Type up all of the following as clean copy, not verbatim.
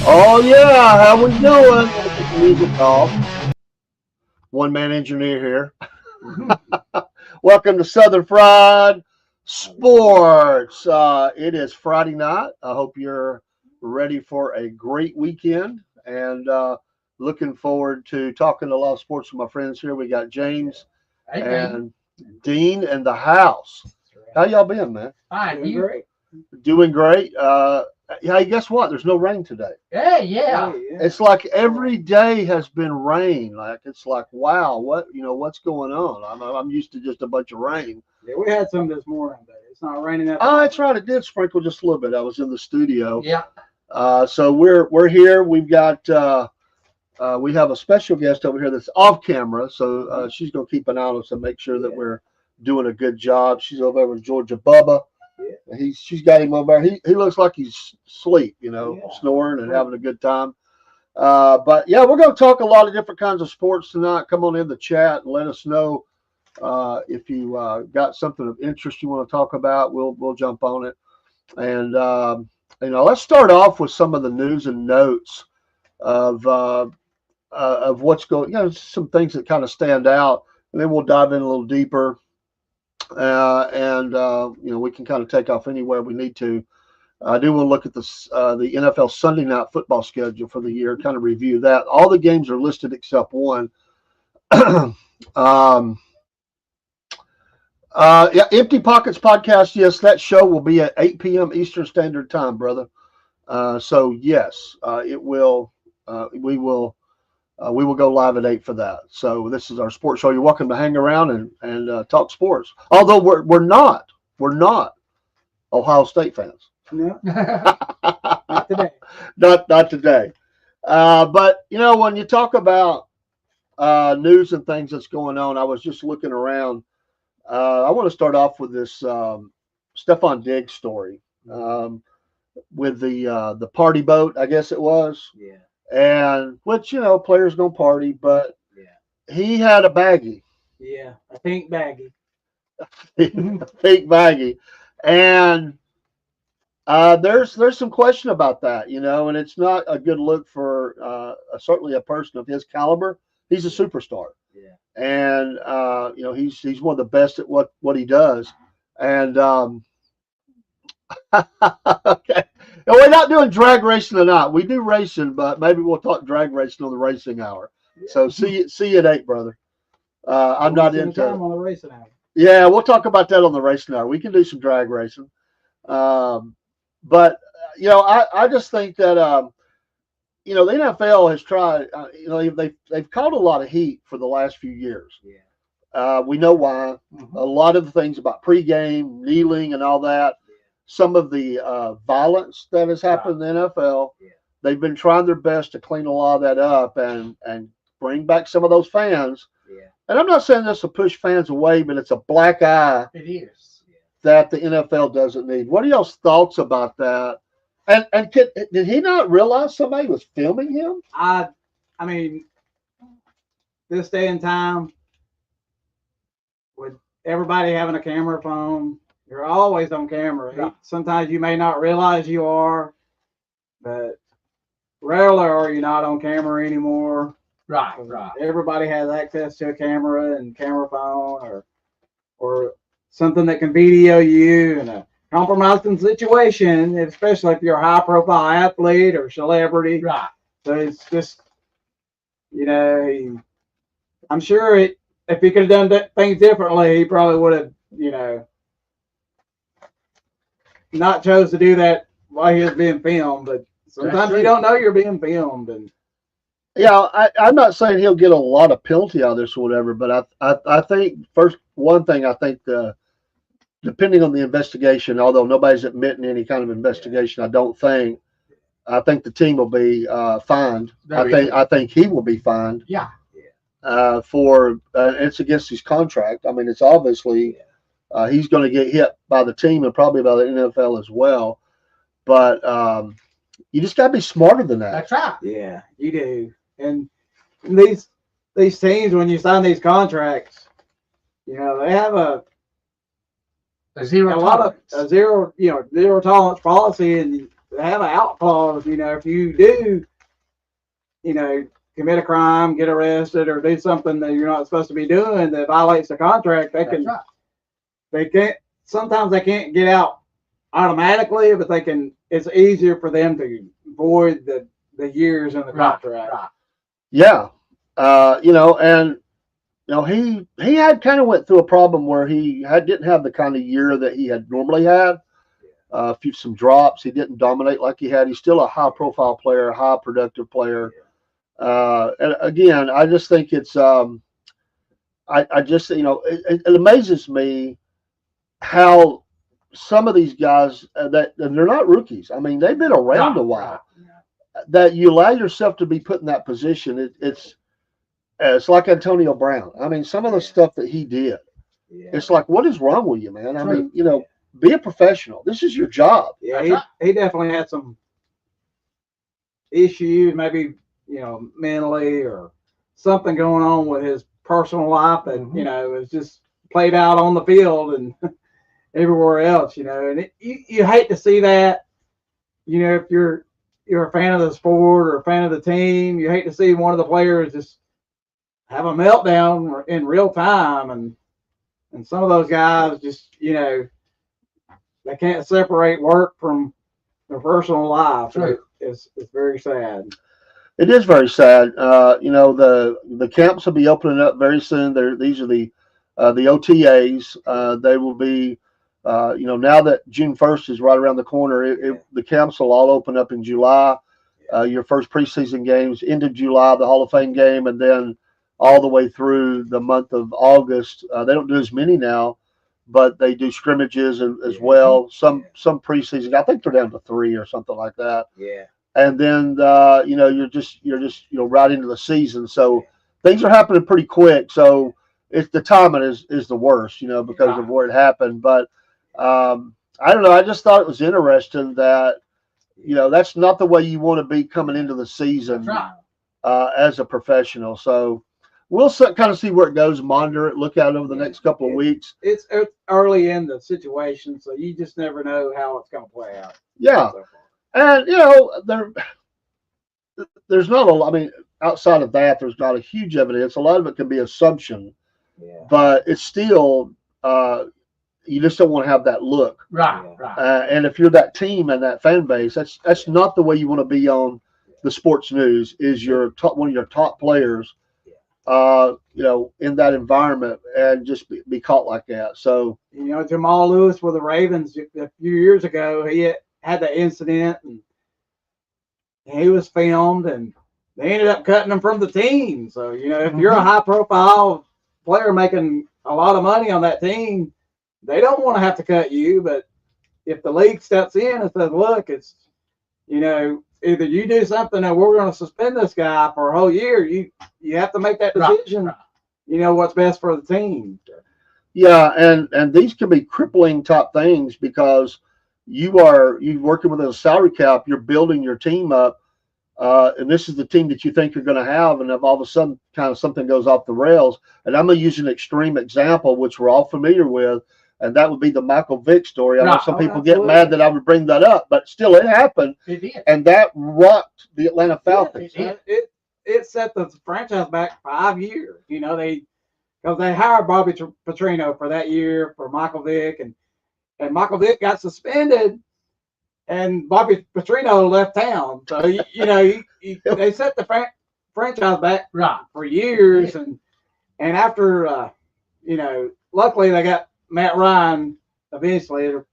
Oh yeah, how we doing? Get the music off. One man engineer here. Welcome to Southern Fried Sports. It is Friday night. I hope you're ready for a great weekend and looking forward to talking a lot of sports with my friends here. We got James and Dean in the house. How y'all been, man? Fine, Doing you? great. Doing great. Hey, guess what? There's no rain today. Hey, yeah. Hey, yeah. It's like every day has been rain. Like it's like, wow, what's going on? I'm used to just a bunch of rain. Yeah, we had some this morning, but it's not raining that. Oh, that's right. It did sprinkle just a little bit. I was in the studio. Yeah. So we're here. We've got we have a special guest over here that's off camera. So she's gonna keep an eye on us and make sure that we're doing a good job. She's over there with Georgia Bubba. Yeah. She's got him over there. He looks like he's asleep, Yeah. snoring and having a good time. But yeah, we're going to talk a lot of different kinds of sports tonight. Come on in the chat and let us know if you got something of interest you want to talk about. We'll jump on it. And let's start off with some of the news and notes of what's going. Some things that kind of stand out, and then we'll dive in a little deeper. We can kind of take off anywhere we need to. I do want to look at the NFL Sunday night football schedule for the year, kind of review that. All the games are listed except one. Empty Pockets podcast. Yes, that show will be at 8 p.m. Eastern Standard Time, brother. So yes, it will. We will go live at 8 for that. So this is our sports show. You're welcome to hang around and talk sports. Although we're not Ohio State fans. No, not today. Not today. But when you talk about news and things that's going on, I was just looking around. I want to start off with this Stephon Diggs story with the party boat, I guess it was. Yeah. And which players gonna party, but Yeah. he had a baggie, Yeah. A pink baggie. a fake baggie, and there's some question about that, and it's not a good look for certainly a person of his caliber. He's a superstar, Yeah. and he's one of the best at what he does, and Okay. And we're not doing drag racing tonight. We do racing, but maybe we'll talk drag racing on the racing hour. So see you at 8, brother. I'm not into time on the racing hour. Yeah, we'll talk about that on the racing hour. We can do some drag racing. But I just think that the NFL has tried. They've caught a lot of heat for the last few years. Yeah. We know why. Mm-hmm. A lot of the things about pregame, kneeling, and all that. Some of the violence that has happened in the NFL. Yeah. They've been trying their best to clean a lot of that up and bring back some of those fans. Yeah. And I'm not saying this will push fans away, but it's a black eye. It is. That the NFL doesn't need. What are y'all's thoughts about that? And did he not realize somebody was filming him? I mean, this day and time, with everybody having a camera phone, you're always on camera. Yeah. Sometimes you may not realize you are, but rarely are you not on camera anymore. Right. Everybody has access to a camera and camera phone or something that can video you in a compromising situation, especially if you're a high-profile athlete or celebrity. Right. So it's just, I'm sure if he could have done things differently, he probably would have, not chose to do that while he was being filmed. But sometimes you don't know you're being filmed. And yeah, I'm not saying he'll get a lot of penalty out of this or whatever, but I think one thing I think depending on the investigation, although nobody's admitting any kind of investigation, I think the team will be fined. I think he will be fined. Yeah. For it's against his contract. I mean, it's obviously he's going to get hit by the team and probably by the NFL as well. But you just got to be smarter than that. That's right. yeah, you do. And these teams, when you sign these contracts, they have a zero zero tolerance policy, and they have an out clause. If you do, commit a crime, get arrested, or do something that you're not supposed to be doing that violates the contract, sometimes they can't get out automatically, but they can. It's easier for them to void the years in the contract. Right. Yeah, he had kind of went through a problem where he didn't have the kind of year that he had normally had. Some drops. He didn't dominate like he had. He's still a high-profile player, a high-productive player. And again, I just think it's. I just it amazes me how some of these guys that they're not rookies. I mean, they've been around a while. That you allow yourself to be put in that position. It's like Antonio Brown. I mean, some of the stuff that he did. It's like, what is wrong with you, man? I mean, be a professional. This is your job. Yeah, he definitely had some issues, maybe mentally or something going on with his personal life that was just played out on the field and everywhere else. And you hate to see that. If you're a fan of the sport or a fan of the team, you hate to see one of the players just have a meltdown in real time, and some of those guys just they can't separate work from their personal life. True. It's very sad. It is very sad. The camps will be opening up very soon. These are the OTAs. They will be, now that June 1st is right around the corner, the camps will all open up in July. Your first preseason games end of July, the Hall of Fame game, and then all the way through the month of August. They don't do as many now, but they do scrimmages as well. Some preseason. I think they're down to 3 or something like that. Yeah. And then you're just right into the season. So things are happening pretty quick. So it's the timing is the worst, because of where it happened. But I don't know. I just thought it was interesting that that's not the way you want to be coming into the season as a professional. So we'll kind of see where it goes, monitor it, look at it over the next couple of weeks. It's early in the situation, so you just never know how it's going to play out. Yeah. And, there's not a lot. I mean, outside of that, there's not a huge evidence. A lot of it can be assumption, but it's still, you just don't want to have that look. Right, Yeah. right. And if you're that team and that fan base, that's not the way you want to be on the sports news. Is your one of your top players, in that environment and just be caught like that. So Jamal Lewis with the Ravens a few years ago, he had that incident and he was filmed and they ended up cutting him from the team. So if you're a high profile player making a lot of money on that team, they don't want to have to cut you. But if the league steps in and says, look, it's either you do something or we're going to suspend this guy for a whole year, you have to make that decision. Right. What's best for the team. Yeah, and these can be crippling type things because you're working with a salary cap, you're building your team up, and this is the team that you think you're going to have, and if all of a sudden kind of something goes off the rails, and I'm going to use an extreme example, which we're all familiar with, and that would be the Michael Vick story. I know some people get mad that I would bring that up, but still it happened. It did. And that rocked the Atlanta Falcons. Yeah, it set the franchise back 5 years. Because they hired Bobby Petrino for that year for Michael Vick, and Michael Vick got suspended, and Bobby Petrino left town. So they set the franchise back for years, and after luckily they got Matt Ryan eventually, and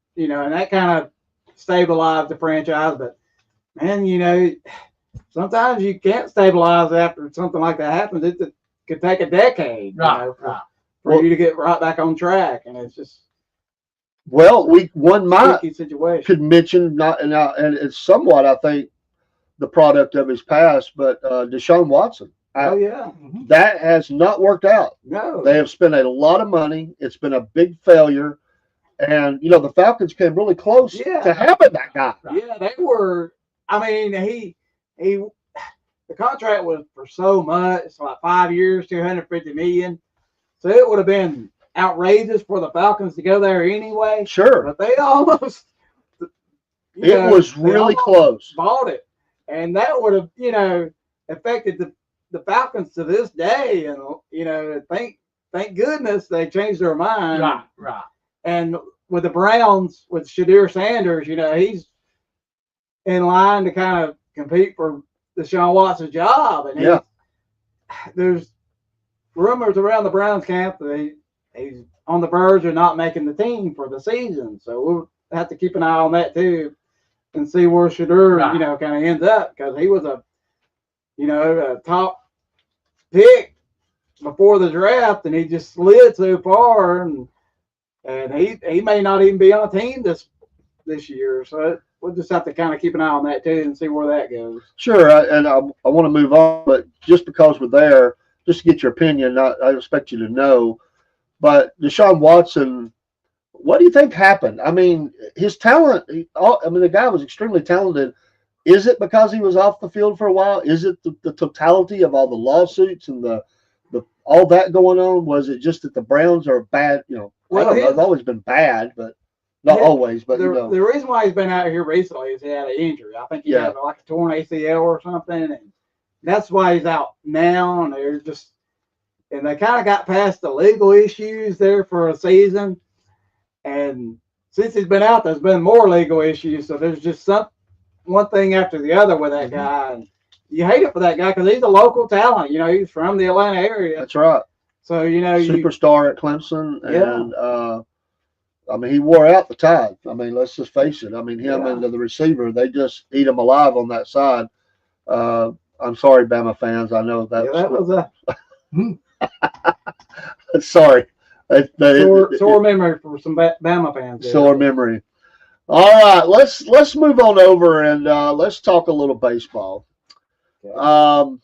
that kind of stabilized the franchise. But man, sometimes you can't stabilize after something like that happens. It could take a decade, for you to get right back on track, and it's just one might tricky situation. could mention and it's somewhat I think the product of his past, but Deshaun Watson. Oh yeah, that has not worked out. No, they have spent a lot of money. It's been a big failure, and the Falcons came really close to having that guy. Yeah, they were. I mean, he the contract was for so much, like 5 years, $250 million. So it would have been outrageous for the Falcons to go there anyway. Sure, but they almost. It was really close. Bought it, and that would have affected the Falcons to this day, and thank goodness they changed their mind. Right. And with the Browns, with Shadir Sanders, he's in line to kind of compete for Deshaun Watson's job, and there's rumors around the Browns camp that he's on the verge of not making the team for the season. So we'll have to keep an eye on that too, and see where Shadir, kind of ends up, because he was a top pick before the draft, and he just slid so far, and he may not even be on a team this year. So we'll just have to kind of keep an eye on that too and see where that goes. Sure, and I want to move on, but just because we're there, just to get your opinion, I expect you to know, but Deshaun Watson, what do you think happened? I mean, his talent, the guy was extremely talented. Is it because he was off the field for a while? Is it the totality of all the lawsuits and the all that going on? Was it just that the Browns are bad? I don't know. They've always been bad, but not always. But the reason why he's been out here recently is he had an injury. I think he had like a torn ACL or something, and that's why he's out now. And they kind of got past the legal issues there for a season, and since he's been out, there's been more legal issues. So there's just one thing after the other with that guy, and you hate it for that guy because he's a local talent. He's from the Atlanta area. That's right. So superstar at Clemson, and he wore out the Tide. Let's just face it. Him and the receiver, they just eat him alive on that side. I'm sorry, Bama fans. I know that was a sorry. Sore memory for some Bama fans. Sore memory. All right, let's move on over and let's talk a little baseball. Okay.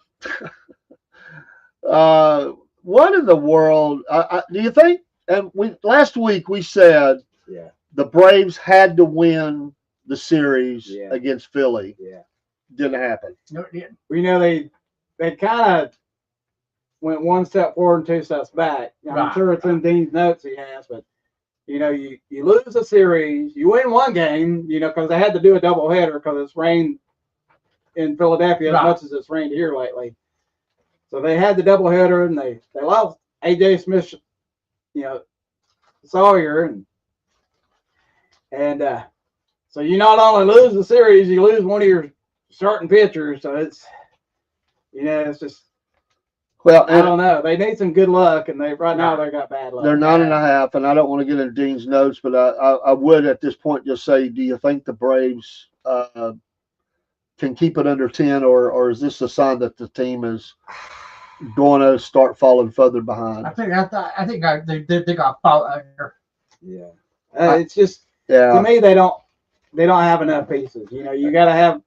What in the world do you think? And last week we said the Braves had to win the series against Philly. Yeah, didn't happen. No, it didn't. They kind of went one step forward and two steps back. I'm sure it's in Dean's notes he has, but. You lose a series, you win one game, because they had to do a doubleheader because it's rained in Philadelphia as much as it's rained here lately. So they had the doubleheader, and they lost A.J. Smith, Sawyer, and And so you not only lose the series, you lose one of your starting pitchers. So it's, it's just, Well, I don't know. They need some good luck, and right now they got bad luck. they're 9.5, and I don't want to get into Dean's notes, but I would at this point just say, do you think the Braves can keep it under 10, or is this a sign that the team is going to start falling further behind? I think they got fall under. Yeah, it's just to me they don't have enough pieces. You got to have,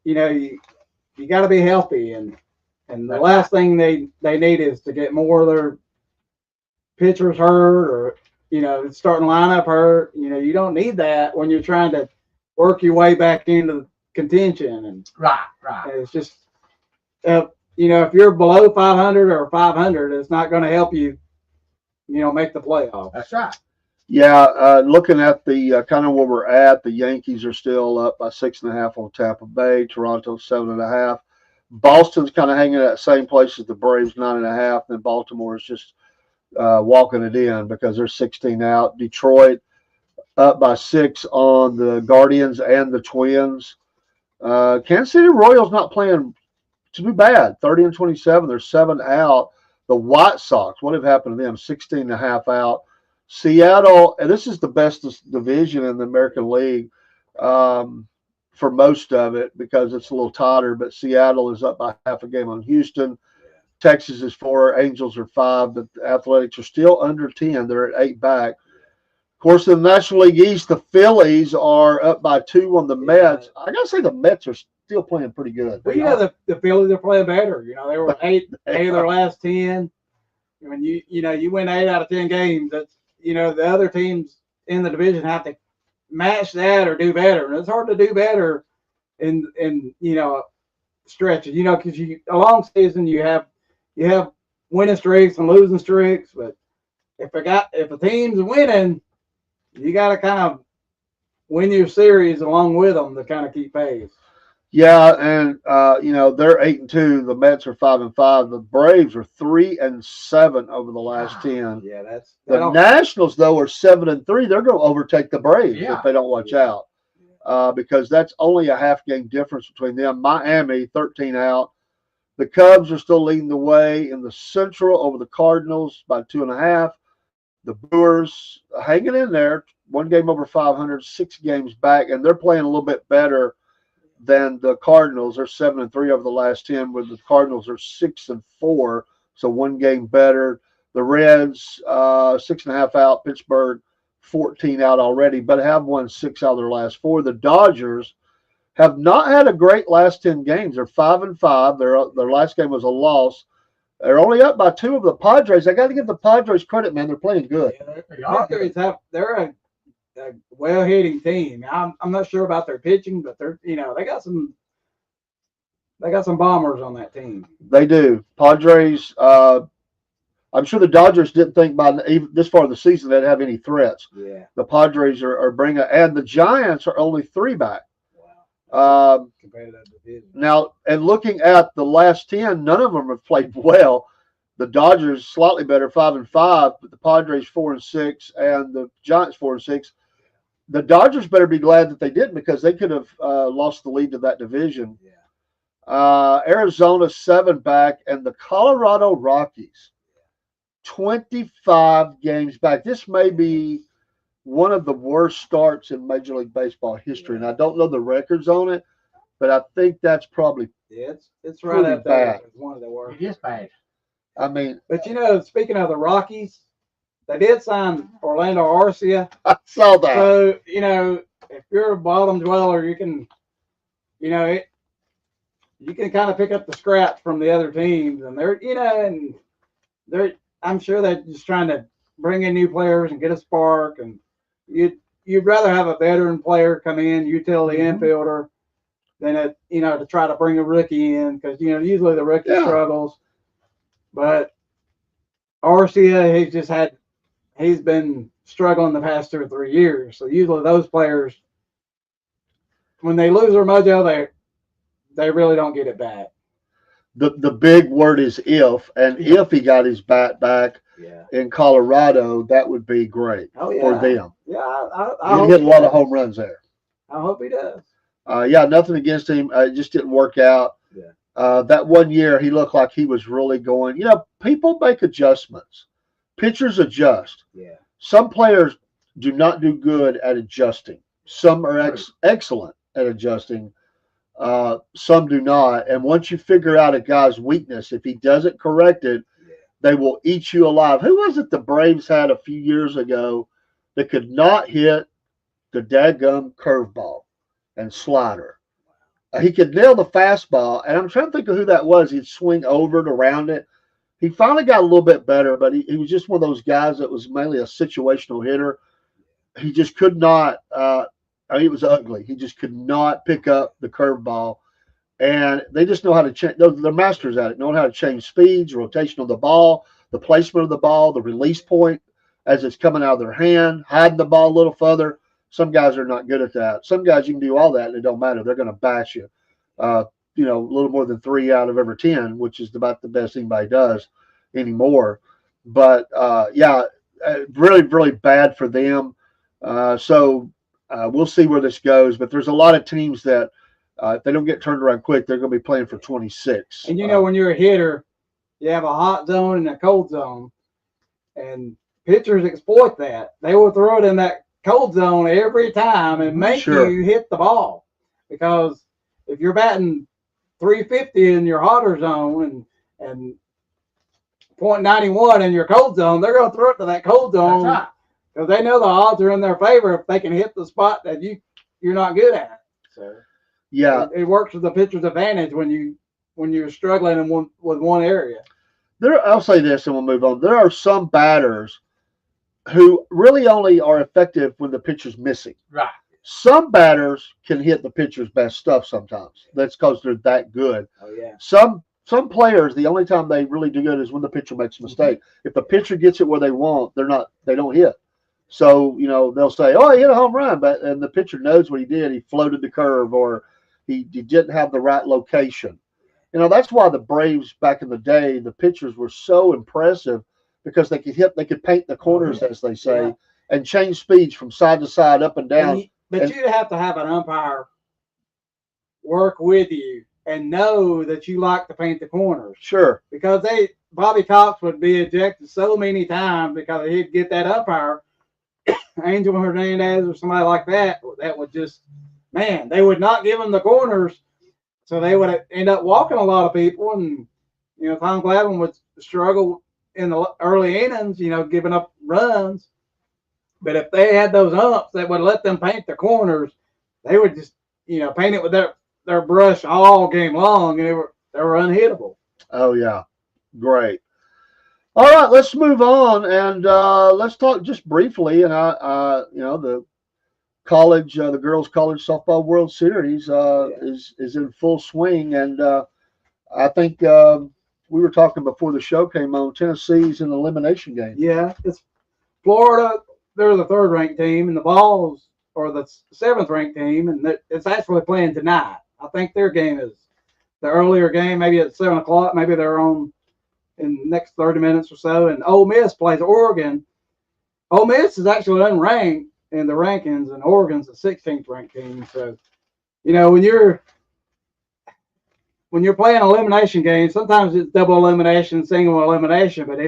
you got to be healthy, and the last thing they need is to get more of their pitchers hurt, or starting lineup hurt. You don't need that when you're trying to work your way back into contention. And Right. and it's just if you're below 500 or 500, it's not going to help you make the playoffs. That's right. Yeah, looking at the kind of where we're at, the Yankees are still up by 6.5 on Tampa Bay. Toronto 7.5. Boston's kind of hanging at the same place as the Braves, 9.5. And Baltimore is just walking it in because they're 16 out. Detroit up by 6 on the Guardians and the Twins. Kansas City Royals not playing too bad. 30-27. They're 7 out. The White Sox, what have happened to them? 16.5 out. Seattle, and this is the best division in the American League for most of it because it's a little tighter, but Seattle is up by half a game on Houston. Texas is 4, Angels are 5, but the Athletics are still under 10. They're at 8 back. Of course, in the National League East, the Phillies are up by 2 on the Mets. I got to say the Mets are still playing pretty good. Well, the Phillies are playing better. They were 8 of their last 10. When you win 8 out of 10 games, that's the other teams in the division have to match that or do better. And it's hard to do better in stretches. Because a long season you have winning streaks and losing streaks, but if a team's winning, you got to kind of win your series along with them to kind of keep pace. Yeah, and they're 8-2. The Mets are 5-5. The Braves are 3-7 over the last 10. Yeah, the Nationals though are 7-3. They're going to overtake the Braves if they don't watch out, because that's only a half game difference between them. Miami 13 out. The Cubs are still leading the way in the Central over the Cardinals by 2.5. The Brewers hanging in there, 1 game over 500, 6 games back, and they're playing a little bit better than the Cardinals. They're 7-3 over the last 10, where the Cardinals are 6-4, so 1 game better. The Reds 6.5 out. Pittsburgh 14 out already, but have won 6 out of their last 4. The Dodgers have not had a great last 10 games. They're 5-5. Their last game was a loss. They're only up by 2 of the Padres. I got to give the Padres credit, man. They're playing good. Yeah, they're a well-hitting team. I'm not sure about their pitching, but they got some bombers on that team. They do. Padres. I'm sure the Dodgers didn't think by even this far of the season they'd have any threats. Yeah. The Padres are bringing, and the Giants are only 3 back. Wow. Competitive division. Now, and looking at the last 10, none of them have played well. The Dodgers slightly better, 5-5, but the Padres 4-6, and the Giants 4-6. The Dodgers better be glad that they didn't, because they could have lost the lead to that division. Yeah. Arizona 7 back, and the Colorado Rockies 25 games back. This may be one of the worst starts in Major League Baseball history, and I don't know the records on it, but I think that's probably it's right up there. It's one of the worst. It is bad. I mean, but speaking of the Rockies, they did sign Orlando Arcia. I saw that. So if you're a bottom dweller, you can, you can kind of pick up the scraps from the other teams, and I'm sure they're just trying to bring in new players and get a spark, and you'd rather have a veteran player come in, utility infielder, than to try to bring a rookie in, because usually the rookie struggles. But Arcia, he's been struggling the past 2 or 3 years. So usually those players, when they lose their mojo, they really don't get it back. The big word is if, and if he got his bat back, in Colorado, that would be great Oh yeah. for them. Yeah, He hope hit a he lot does. of home runs there. I hope he does. Yeah, nothing against him. It just didn't work out. Yeah. That one year, he looked like he was really going. People make adjustments. Pitchers adjust. Yeah. Some players do not do good at adjusting. Some are excellent at adjusting. Some do not. And once you figure out a guy's weakness, if he doesn't correct it, they will eat you alive. Who was it the Braves had a few years ago that could not hit the dadgum curveball and slider? He could nail the fastball, and I'm trying to think of who that was. He'd swing over it, around it. He finally got a little bit better, but he was just one of those guys that was mainly a situational hitter. He just could not. He was ugly. He just could not pick up the curveball, and they just know how to change. They're masters at it. Know how to change speeds, rotation of the ball, the placement of the ball, the release point as it's coming out of their hand, hiding the ball a little further. Some guys are not good at that. Some guys you can do all that and it don't matter. They're going to bash you. A little more than 3 out of every 10, which is about the best anybody does anymore. But really, really bad for them. So we'll see where this goes. But there's a lot of teams that if they don't get turned around quick, they're going to be playing for 26. And when you're a hitter, you have a hot zone and a cold zone, and pitchers exploit that. They will throw it in that cold zone every time and make you hit the ball, because if you're batting 350 in your hotter zone and .91 in your cold zone, they're going to throw it to that cold zone. That's right. Because they know the odds are in their favor if they can hit the spot that you're not good at. So it works with the pitcher's advantage when you're struggling with one area. I'll say this and we'll move on. There are some batters who really only are effective when the pitcher's missing. Right. Some batters can hit the pitcher's best stuff sometimes. That's because they're that good. Oh yeah. Some players, the only time they really do good is when the pitcher makes a mistake. If the pitcher gets it where they want, they don't hit. So, they'll say, "Oh, he hit a home run," and the pitcher knows what he did. He floated the curve, or he didn't have the right location. That's why the Braves back in the day, the pitchers were so impressive, because they could paint the corners, as they say, and change speeds from side to side, up and down. But you'd have to have an umpire work with you and know that you like to paint the corners. Sure. Because Bobby Cox would be ejected so many times because he'd get that umpire, Angel Hernandez or somebody like that would just, they would not give him the corners. So they would end up walking a lot of people. And, Tom Glavine would struggle in the early innings, giving up runs. But if they had those umps that would let them paint the corners, they would just, paint it with their brush all game long, and they were unhittable. Oh yeah, great. All right, let's move on and let's talk just briefly. And the college, the girls' college softball World Series is in full swing, and I think we were talking before the show came on. Tennessee's in the elimination game. Yeah, it's Florida. They're the third-ranked team, and the Vols are the seventh-ranked team, and it's actually playing tonight. I think their game is the earlier game, maybe at 7 o'clock. Maybe they're on in the next 30 minutes or so. And Ole Miss plays Oregon. Ole Miss is actually unranked in the rankings, and Oregon's the 16th ranked team. So, when you're playing elimination games, sometimes it's double elimination, single elimination. But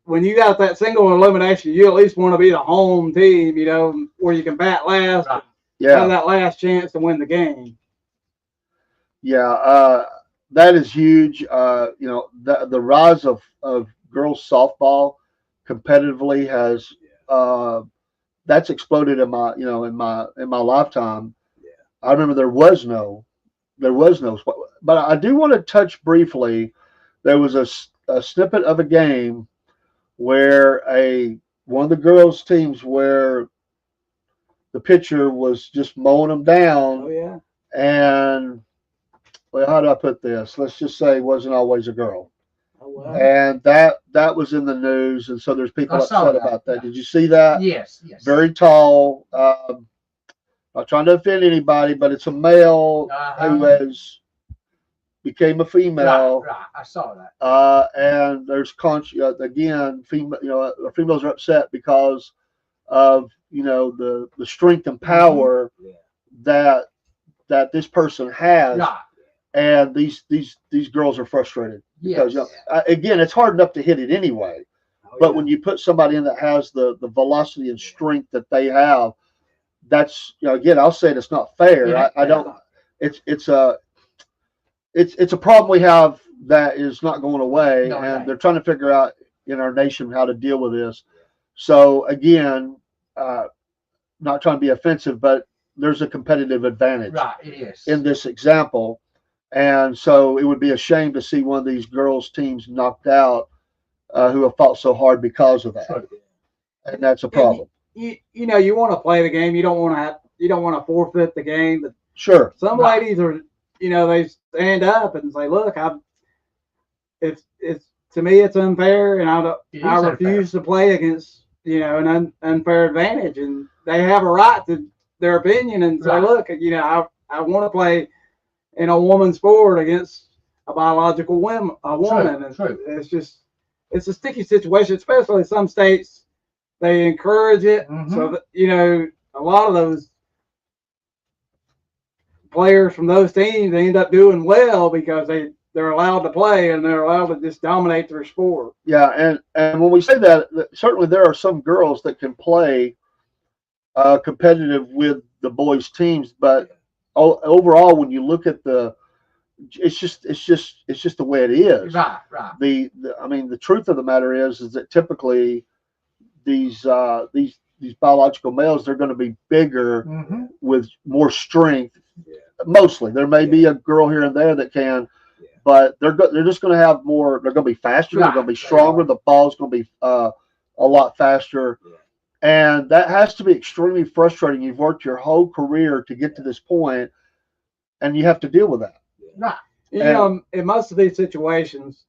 when you got that single elimination, you at least want to be the home team, where you can bat last. Right. Have that last chance to win the game. Yeah, that is huge. The rise of girls softball competitively has that's exploded in my lifetime. Yeah. I remember there was no, but I do want to touch briefly. There was a snippet of a game where one of the girls' teams where the pitcher was just mowing them down. Oh yeah. And how do I put this? Let's just say it wasn't always a girl. Oh wow. And that was in the news, and so there's people upset about that. Did you see that? Yes. Very tall. Not trying to offend anybody, but it's a male who has became a female. Right. I saw that. And there's again, females are upset because of the strength and power that this person has, Right. and these girls are frustrated because again, it's hard enough to hit it anyway. But when you put somebody in that has the velocity and strength that they have, that's again, I'll say it's not fair. I don't. It's a problem we have that is not going away, and they're trying to figure out in our nation how to deal with this. So again, not trying to be offensive, but there's a competitive advantage in this example, and so it would be a shame to see one of these girls' teams knocked out who have fought so hard because of that, and that's a problem. You want to play the game. You don't want to forfeit the game. But sure, some ladies are, they stand up and say, "Look, it's to me it's unfair, and I refuse to play against an unfair advantage." And they have a right to their opinion and say, "Look, I want to play in a woman's sport against a biological woman." True. It's a sticky situation, especially in some states. They encourage it, so that a lot of those players from those teams, they end up doing well because they're allowed to play and they're allowed to just dominate their sport. Yeah, and when we say that, certainly there are some girls that can play competitive with the boys' teams, but overall, when you look at it's just the way it is. Right. The truth of the matter is that typically these biological males, they're going to be bigger with more strength. Mostly, there may be a girl here and there that can, but they're just going to have more. They're going to be faster. They're going to be stronger. The ball's going to be a lot faster, and that has to be extremely frustrating. You've worked your whole career to get to this point, and you have to deal with that. Right. In most of these situations,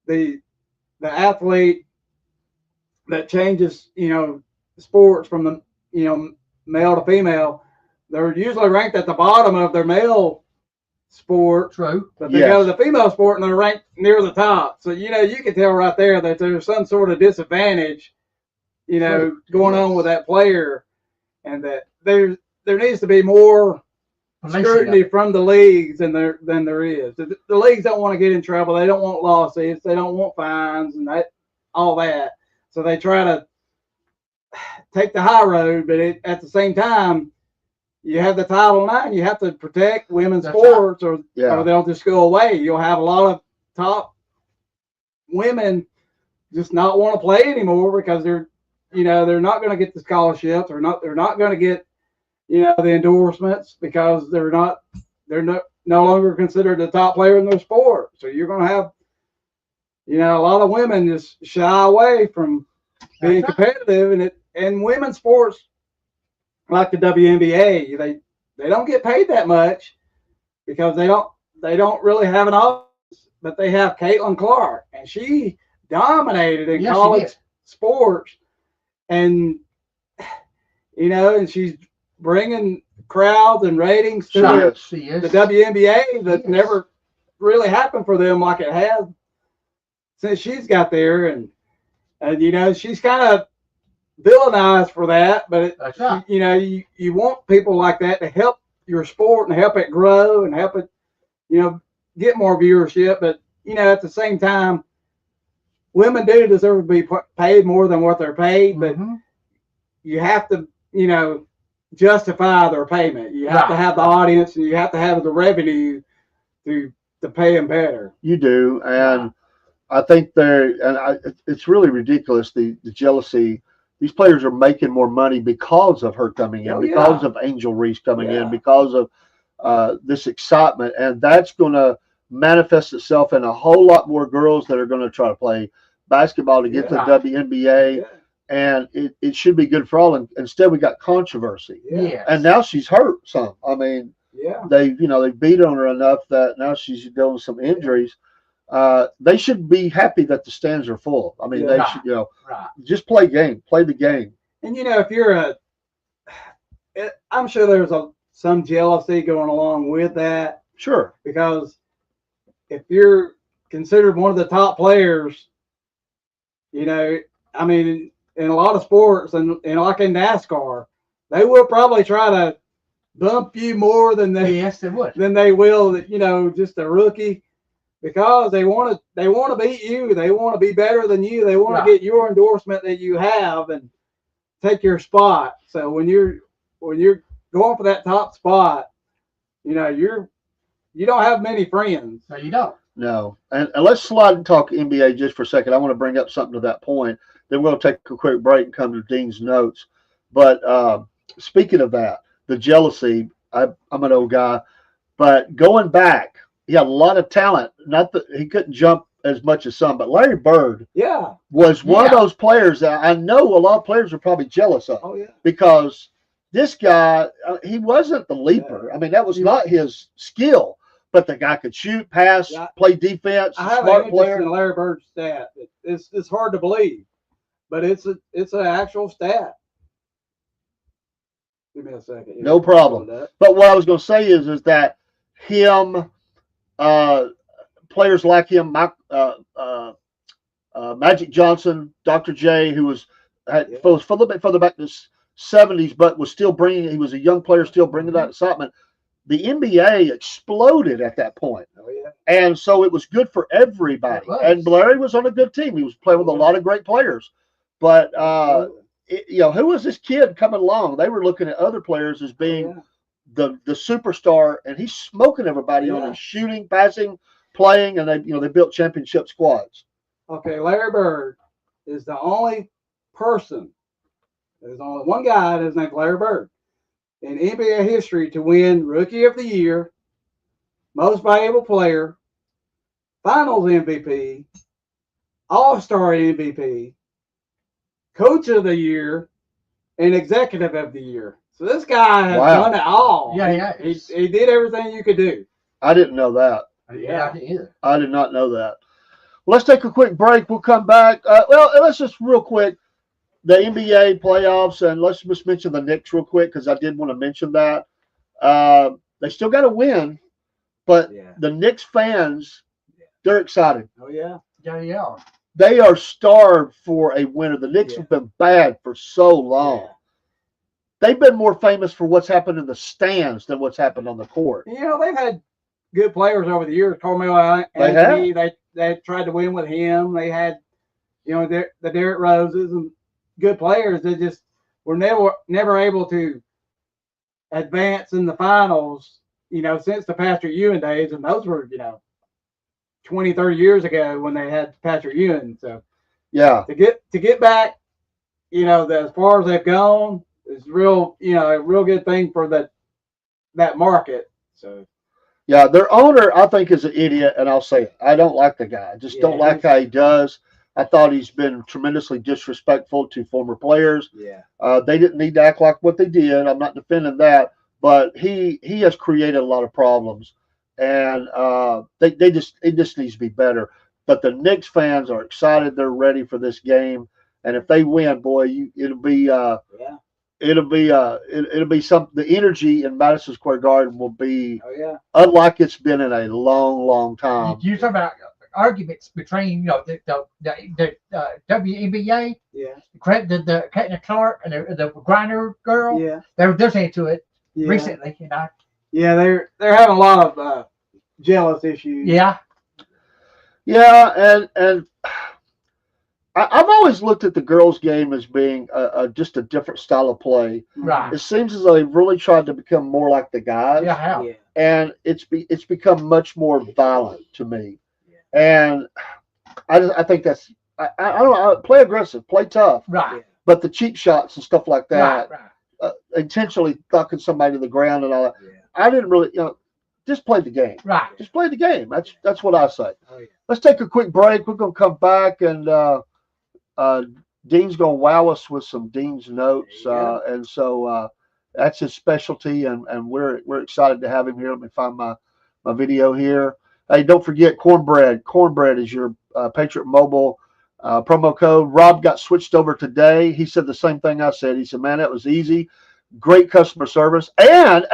the athlete that changes, sports from the, male to female, they're usually ranked at the bottom of their male sport. True. But they go to the female sport and they're ranked near the top. So, you can tell right there that there's some sort of disadvantage, going on with that player, and that there needs to be more scrutiny from the leagues than there is. The leagues don't want to get in trouble. They don't want lawsuits. They don't want fines and all that. So they try to take the high road, but at the same time, you have the Title IX. You have to protect women's sports, or they'll just go away. You'll have a lot of top women just not want to play anymore because they're not going to get the scholarships, or they're not going to get the endorsements because they're no longer considered the top player in their sport. So you're going to have a lot of women just shy away from being competitive, and women's sports like the WNBA, they don't get paid that much because they don't really have an office, but they have Caitlin Clark, and she dominated in college sports, and and she's bringing crowds and ratings to the WNBA that never really happened for them like it has since she's got there, and she's kind of villainized for that, but you want people like that to help your sport and help it grow and help it get more viewership, but at the same time, women do deserve to be paid more than what they're paid, but you have to justify their payment. You have to have the audience, and you have to have the revenue to pay them better. You do, and I think it's really ridiculous, the jealousy. These players are making more money because of her coming in, because of Angel Reese coming in, because of this excitement, and that's going to manifest itself in a whole lot more girls that are going to try to play basketball to get to the WNBA, and it should be good for all. And instead, we got controversy, and now she's hurt some. I mean, they beat on her enough that now she's dealing with some injuries. They should be happy that the stands are full. I mean, they should, just play the game. And if you're I'm sure there's some jealousy going along with that. Sure. Because if you're considered one of the top players, you know, I mean, in a lot of sports and like in NASCAR, they will probably try to bump you more than Yes, they would. they will, you know, just a rookie, because they want to beat you. They want to be better than you. They want Right. to get your endorsement that you have and take your spot. So when you're going for that top spot, you know, you don't have many friends. No, you don't. No. And let's slide and talk NBA just for a second. I want to bring up something to that point. Then we'll take a quick break and come to Dean's notes. But speaking of that, the jealousy, I'm an old guy, but going back, he had a lot of talent. Not that he couldn't jump as much as some, but Larry Bird Yeah. was one of Yeah. those players that I know a lot of players are probably jealous of, Oh yeah. because this guy, he wasn't the leaper. I mean, that was not his skill, but the guy could shoot, pass, Yeah. play defense, I have smart an player. interest in Larry Bird's stat. It's hard to believe, but it's an actual stat. Give me a second. No problem. But what I was going to say is that him, players like him, Magic Johnson, Dr. J, who was a little bit further back in the 70s, but was still bringing. He was a young player, still bringing that excitement. The NBA exploded at that point. Oh yeah. And so it was good for everybody. It was. And Larry was on a good team. He was playing with a lot of great players. But you know, who was this kid coming along? They were looking at other players as being the superstar, and he's smoking everybody on his shooting, passing, playing, and they built championship squads. Okay, Larry Bird is the only person. There's only one guy that's named Larry Bird in NBA history to win Rookie of the Year, Most Valuable Player, Finals MVP, All-Star MVP, Coach of the Year, and Executive of the Year. So this guy has done it all. Yeah, he did everything you could do. I didn't know that. Yeah, I didn't either. I did not know that. Well, let's take a quick break. We'll come back. Let's just real quick, the NBA playoffs, and let's just mention the Knicks real quick, because I did want to mention that. They still got to win, but the Knicks fans, they're excited. Oh, yeah. Yeah. They are starved for a winner. The Knicks have been bad for so long. Yeah. They've been more famous for what's happened in the stands than what's happened on the court. You know, they've had good players over the years. Carmelo Anthony, they tried to win with him. They had, you know, the Derrick Roses and good players that just were never able to advance in the finals, you know, since the Patrick Ewing days. And those were, you know, 20, 30 years ago when they had Patrick Ewing. So yeah, to get back, you know, as far as they've gone, is real, you know, a real good thing for that market. So yeah, their owner, I think, is an idiot, and I'll say it. I don't like the guy. I just don't like how he does. I thought he's been tremendously disrespectful to former players. Yeah. They didn't need to act like what they did. I'm not defending that, but he has created a lot of problems, and it just needs to be better. But the Knicks fans are excited. They're ready for this game, and if they win, boy, it'll be some. The energy in Madison Square Garden will be unlike it's been in a long, long time. You talk about arguments between, you know, the WNBA, the Caitlin Clark and the Griner girl. Yeah. They were listening to it recently, you know. Yeah, they're having a lot of jealous issues. Yeah. Yeah, and I've always looked at the girls' game as being just a different style of play. Right. It seems as though they've really tried to become more like the guys. Yeah, how? Yeah. And it's become much more violent to me. And I think that's I don't know. Play aggressive, play tough. Right. But the cheap shots and stuff like that, Right. Intentionally thucking somebody to the ground and all that. Yeah. I didn't really, just play the game. Right. Just play the game. That's what I say. Oh, yeah. Let's take a quick break. We're going to come back, and Dean's going to wow us with some Dean's notes. And so that's his specialty, and we're excited to have him here. Let me find my video here. Hey, don't forget Cornbread. Cornbread is your Patriot Mobile promo code. Rob got switched over today. He said the same thing I said. He said, man, that was easy. Great customer service. And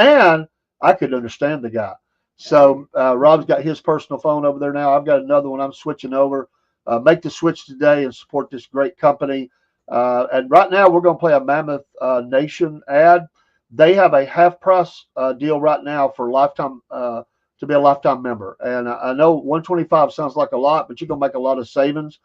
I could understand the guy. So Rob's got his personal phone over there now. I've got another one. I'm switching over. Make the switch today and support this great company. And right now we're going to play a Mammoth Nation ad. They have a half price deal right now for lifetime to be a lifetime member. And I know 125 sounds like a lot, but you're going to make a lot of savings.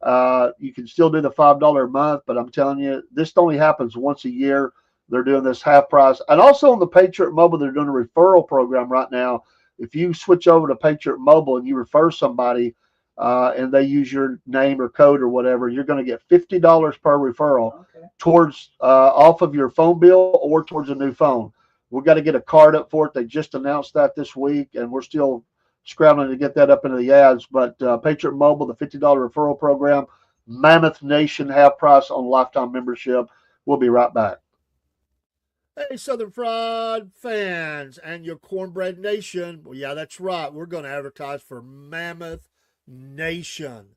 You can still do the $5 a month, but I'm telling you, this only happens once a year. They're doing this half price. And also on the Patriot Mobile, they're doing a referral program right now. If you switch over to Patriot Mobile and you refer somebody and they use your name or code or whatever, you're going to get $50 per referral towards off of your phone bill or towards a new phone. We've got to get a card up for it. They just announced that this week, and we're still scrambling to get that up into the ads. But Patriot Mobile, the $50 referral program, Mammoth Nation half price on lifetime membership. We'll be right back. Hey, Southern Fried fans and your Cornbread Nation. Well, yeah, that's right. We're going to advertise for Mammoth Nation.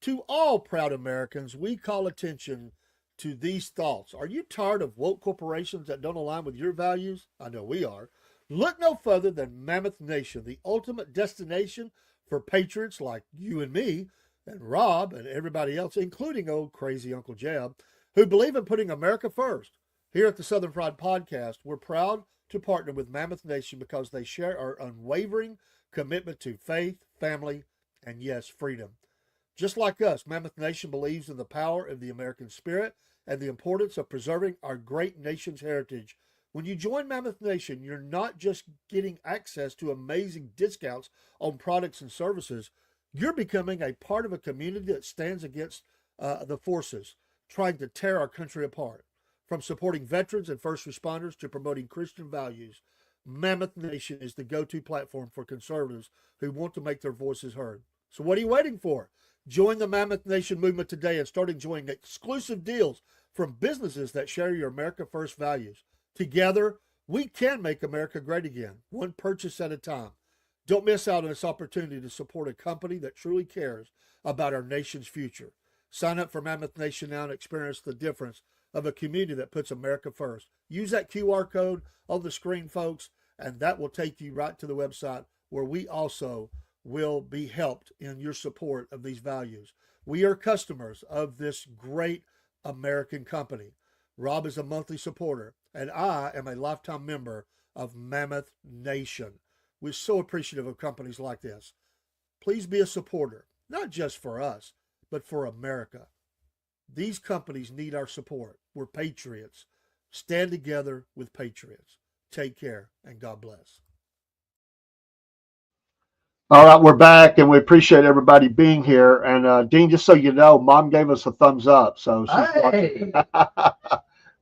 To all proud Americans, we call attention to these thoughts. Are you tired of woke corporations that don't align with your values? I know we are. Look no further than Mammoth Nation, the ultimate destination for patriots like you and me and Rob and everybody else, including old crazy Uncle Jeb, who believe in putting America first. Here at the Southern Fried Podcast, we're proud to partner with Mammoth Nation because they share our unwavering commitment to faith, family, and yes, freedom. Just like us, Mammoth Nation believes in the power of the American spirit and the importance of preserving our great nation's heritage. When you join Mammoth Nation, you're not just getting access to amazing discounts on products and services. You're becoming a part of a community that stands against the forces trying to tear our country apart. From supporting veterans and first responders to promoting Christian values, Mammoth Nation is the go-to platform for conservatives who want to make their voices heard. So what are you waiting for? Join the Mammoth Nation movement today and start enjoying exclusive deals from businesses that share your America First values. Together, we can make America great again, one purchase at a time. Don't miss out on this opportunity to support a company that truly cares about our nation's future. Sign up for Mammoth Nation now and experience the difference of a community that puts America first. Use that QR code on the screen, folks, and that will take you right to the website where we also will be helped in your support of these values. We are customers of this great American company. Rob is a monthly supporter, and I am a lifetime member of Mammoth Nation. We're so appreciative of companies like this. Please be a supporter, not just for us, but for America. These companies need our support. We're patriots. Stand together with patriots. Take care, and God bless. All right, we're back, and we appreciate everybody being here. And Dean, just so you know, Mom gave us a thumbs up, so she's watching.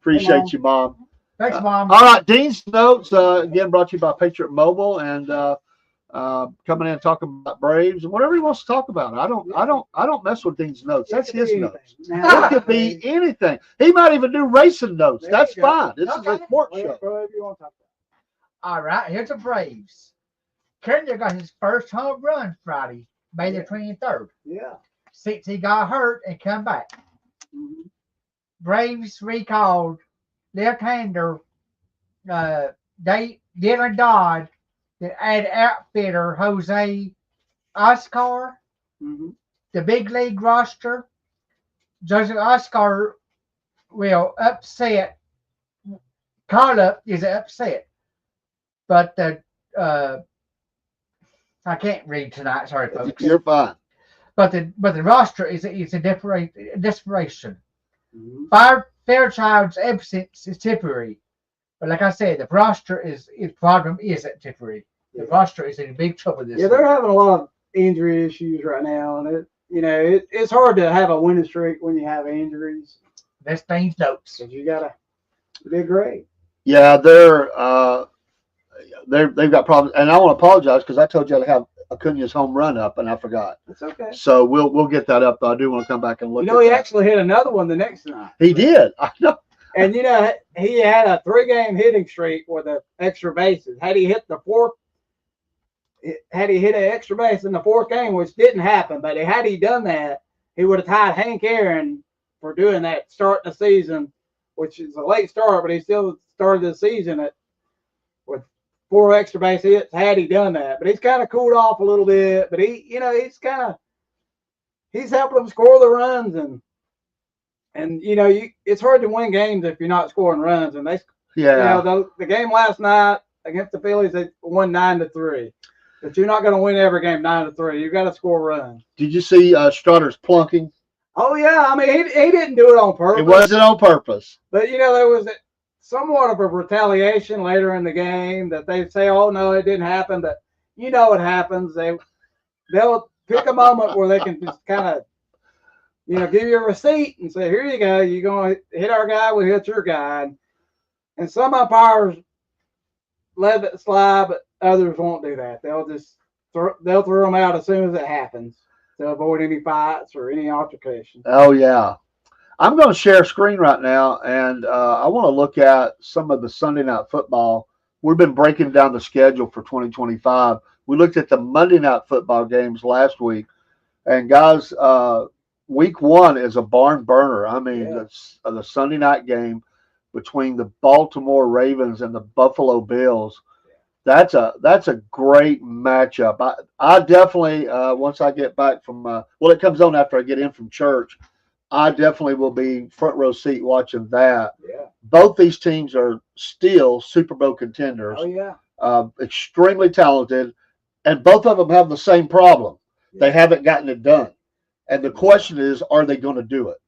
Appreciate you, Mom. Thanks, Mom. All right, Dean's notes again brought to you by Patriot Mobile, and coming in and talking about Braves and whatever he wants to talk about. I don't mess with Dean's notes. That's his notes. It could be anything. He might even do racing notes. That's fine. This is a sports show. Whatever you want to talk about. All right, here's the Braves. Kenya got his first home run Friday, May the 23rd. Yeah. Since he got hurt and come back. Mm-hmm. Braves recalled left-hander Dylan Dodd to add outfitter Jose Oscar. Mm-hmm. The big league roster. Jose Oscar will upset. Call-up is upset. But the I can't read tonight. Sorry, folks. You're fine. But the roster is a desperation. Mm-hmm. Fairchild's absence is temporary, but like I said, the roster is problem isn't temporary. The roster is in big trouble this year. They're having a lot of injury issues right now, and it's hard to have a winning streak when you have injuries. That's Dean's notes. Because you did great. Yeah, they've got problems, and I want to apologize because I told you to have Acuna's home run up, and I forgot. It's okay. So we'll get that up. Though I do want to come back and look. He actually hit another one the next night. He did. I know. And he had a 3-game hitting streak with the extra bases. Had he hit an extra base in the 4th game, which didn't happen, but had he done that, he would have tied Hank Aaron for doing that starting the season, which is a late start, but he still started the season with 4 extra base hits had he done that. But he's kind of cooled off a little bit. But he's helping them score the runs and it's hard to win games if you're not scoring runs. And the game last night against the Phillies, they won 9-3. But you're not going to win every game 9-3. You got to score runs. Did you see Strutter's plunking? Oh yeah, I mean he didn't do it on purpose. It wasn't on purpose. But there was somewhat of a retaliation later in the game that they say, "Oh no, it didn't happen." But it happens. They'll pick a moment where they can just kind of, give you a receipt and say, "Here you go. You're going to hit our guy. We hit your guy." And some umpires let it slide, but others won't do that. They'll just throw them out as soon as it happens to avoid any fights or any altercations. Oh yeah. I'm going to share a screen right now, and I want to look at some of the Sunday Night Football. We've been breaking down the schedule for 2025. We looked at the Monday Night Football games last week, and guys, week 1 is a barn burner. I mean, the Sunday night game between the Baltimore Ravens and the Buffalo Bills. That's a great matchup. I definitely once I get back from it comes on after I get in from church. I definitely will be front row seat watching that. Yeah. Both these teams are still Super Bowl contenders. Oh yeah. Extremely talented, and both of them have the same problem. Yeah. They haven't gotten it done, and the question is, are they going to do it?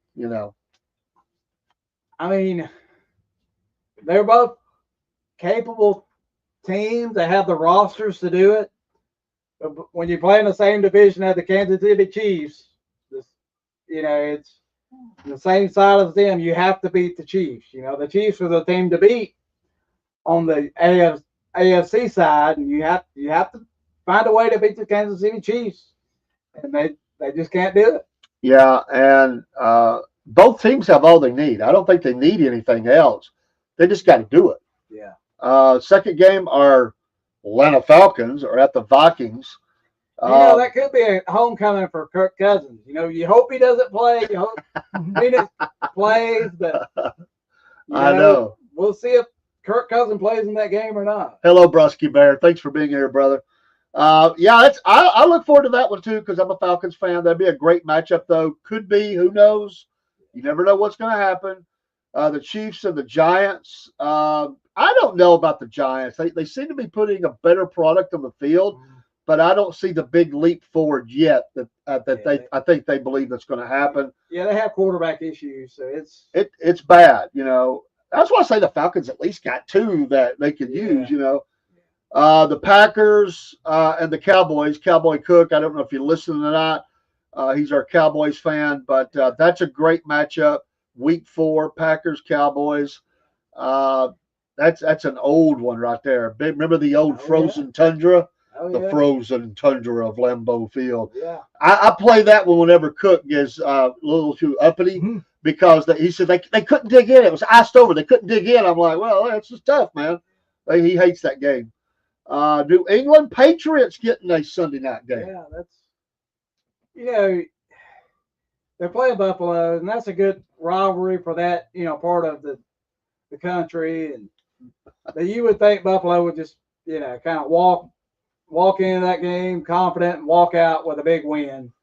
I mean, they're both capable teams. They have the rosters to do it. But when you play in the same division as the Kansas City Chiefs, it's the same side as them. You have to beat the Chiefs. The Chiefs are the team to beat on the AFC side, and you have to find a way to beat the Kansas City Chiefs, and they just can't do it. Yeah, and both teams have all they need. I don't think they need anything else. They just got to do it. Yeah. Second game, our Atlanta Falcons are at the Vikings. That could be a homecoming for Kirk Cousins. You hope he doesn't play. You hope he just plays, but I know. We'll see if Kirk Cousins plays in that game or not. Hello, Brusky Bear. Thanks for being here, brother. I look forward to that one too because I'm a Falcons fan. That'd be a great matchup, though. Could be. Who knows? You never know what's going to happen. The Chiefs and the Giants. I don't know about the Giants. They seem to be putting a better product on the field. But I don't see the big leap forward yet I think they believe that's going to happen. Yeah, they have quarterback issues, so it's bad. That's why I say the Falcons at least got 2 that they could use. The Packers and the Cowboys. Cowboy Cook. I don't know if you listen to that. He's our Cowboys fan, but that's a great matchup. Week 4, Packers Cowboys. That's an old one right there. Remember the old frozen tundra? The frozen tundra of Lambeau Field. Yeah. I play that one whenever Cook gets a little too uppity because he said they couldn't dig in. It was iced over. They couldn't dig in. I'm like, well, that's just tough, man. He hates that game. New England Patriots getting a Sunday night game. Yeah, that's they're playing Buffalo, and that's a good rivalry for that part of the country. And you would think Buffalo would just kind of walk into that game confident and walk out with a big win.